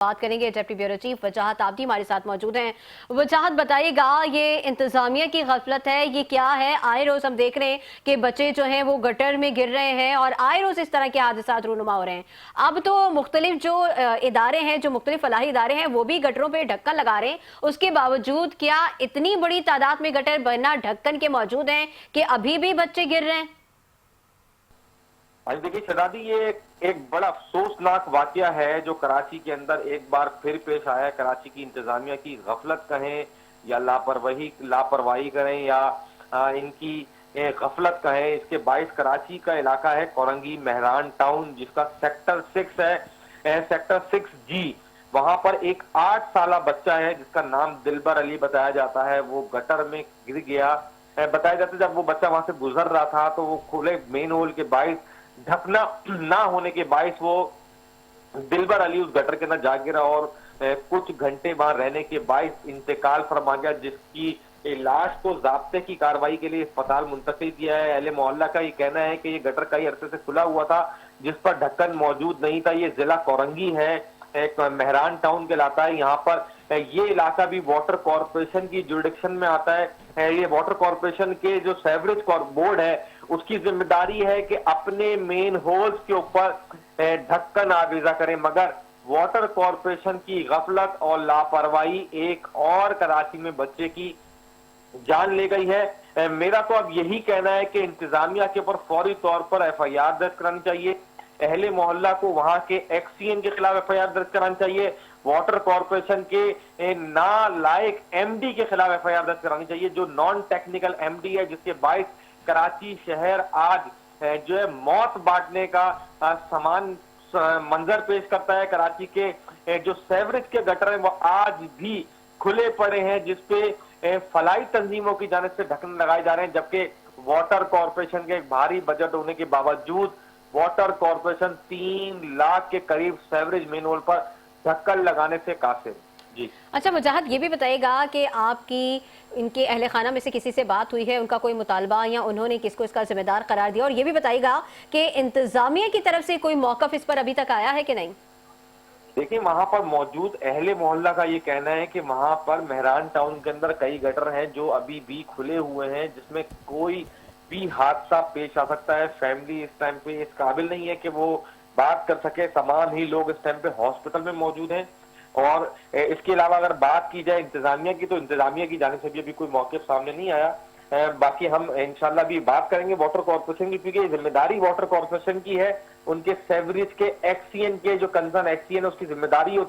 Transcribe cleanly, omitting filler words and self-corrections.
बात करेंगे। Deputy bureau chief वजाहत आबदी हमारे साथ मौजूद हैं। वजाहत बताइएगा, ये इंतजामिया की गफलत है, ये क्या है? आए रोज हम देख रहे हैं कि बच्चे जो हैं वो गटर में गिर रहे हैं और आए रोज इस तरह के हादसा रूनुमा हो रहे हैं। अब तो मुख्तलिफ जो इदारे हैं, जो मुख्तलिफ फलाही इदारे हैं, वो भी गटरों पर ढक्कन लगा रहे हैं। उसके बावजूद क्या इतनी बड़ी तादाद में गटर बिना ढक्कन के मौजूद हैं कि अभी भी बच्चे गिर रहे हैं? आज देखिए शहजादी, ये एक बड़ा अफसोसनाक वाकया है जो कराची के अंदर एक बार फिर पेश आया है। कराची की इंतजामिया की गफलत कहें या लापरवाही करें या इनकी गफलत कहें, इसके बाइस कराची का इलाका है कोरंगी मेहरान टाउन, जिसका सेक्टर 6 है, सेक्टर 6G। वहां पर एक 8 साल बच्चा है जिसका नाम दिलबर अली बताया जाता है। वो गटर में गिर गया। बताया जाता है जब वो बच्चा वहां से गुजर रहा था तो वो खुले मेन होल के बाइस ढकना ना होने के बाइस वो दिलबर अली उस गटर के अंदर जा गिरा और कुछ घंटे वहां रहने के बाइस इंतकाल फरमा गया, जिसकी लाश को जाब्ते की कार्रवाई के लिए अस्पताल मुंतकिल किया है। अहले मोहल्ला का ये कहना है कि ये गटर कई अरसे से खुला हुआ था जिस पर ढक्कन मौजूद नहीं था। ये जिला कोरंगी है, एक मेहरान टाउन कहलाता है। यहाँ पर ये इलाका भी वाटर कॉर्पोरेशन की जुरिडिक्शन में आता है। ये वाटर कॉर्पोरेशन के जो सेवरेज बोर्ड है उसकी जिम्मेदारी है कि अपने मेन होल्स के ऊपर ढक्कन आवीजा करें, मगर वाटर कॉर्पोरेशन की गफलत और लापरवाही एक और कराची में बच्चे की जान ले गई है। मेरा तो अब यही कहना है कि इंतजामिया के ऊपर फौरी तौर पर FIR दर्ज करानी चाहिए। अहले मोहल्ला को वहां के एक्सीएन के खिलाफ FIR दर्ज करानी चाहिए। वाटर कॉर्पोरेशन के नालायक MD के खिलाफ FIR दर्ज करानी चाहिए, जो नॉन टेक्निकल MD है, जिसके बाइस कराची शहर आज जो है मौत बांटने का समान मंजर पेश करता है। कराची के जो सेवरेज के गटर हैं वो आज भी खुले पड़े हैं, जिसपे फलाई तंजीमों की जानिब से ढक्कन लगाए जा रहे हैं, जबकि वाटर कॉर्पोरेशन के एक भारी बजट होने के बावजूद वाटर कॉर्पोरेशन 3 लाख के करीब सेवरेज मेन होल पर ढक्कन लगाने से कासिर। जी अच्छा वजाहत, ये भी बताइएगा कि आपकी इनके अहले खाना में से किसी से बात हुई है, उनका कोई मुतालबा या उन्होंने किसको इसका जिम्मेदार करार दिया? और ये भी बताइएगा कि इंतजामिया की तरफ से कोई मौकफ इस पर अभी तक आया है कि नहीं? देखिए, वहां पर मौजूद अहले मोहल्ला का ये कहना है कि वहां पर मेहरान टाउन के अंदर कई गटर हैं जो अभी भी खुले हुए हैं, जिसमें कोई भी हादसा पेश आ सकता है। फैमिली इस टाइम पे इस काबिल नहीं है कि वो बात कर सके। तमाम ही लोग इस टाइम पे हॉस्पिटल में मौजूद हैं। और इसके अलावा अगर बात की जाए इंतजामिया की, तो इंतजामिया की जाने से भी अभी कोई मौक़िफ़ सामने नहीं आया। बाकी हम इंशाल्लाह भी बात करेंगे वाटर कॉर्पोरेशन की, क्योंकि जिम्मेदारी वाटर कॉर्पोरेशन की है। उनके सेवरेज के एक्सीएन के जो कंसर्न एक्सीएन है उसकी जिम्मेदारी होती है।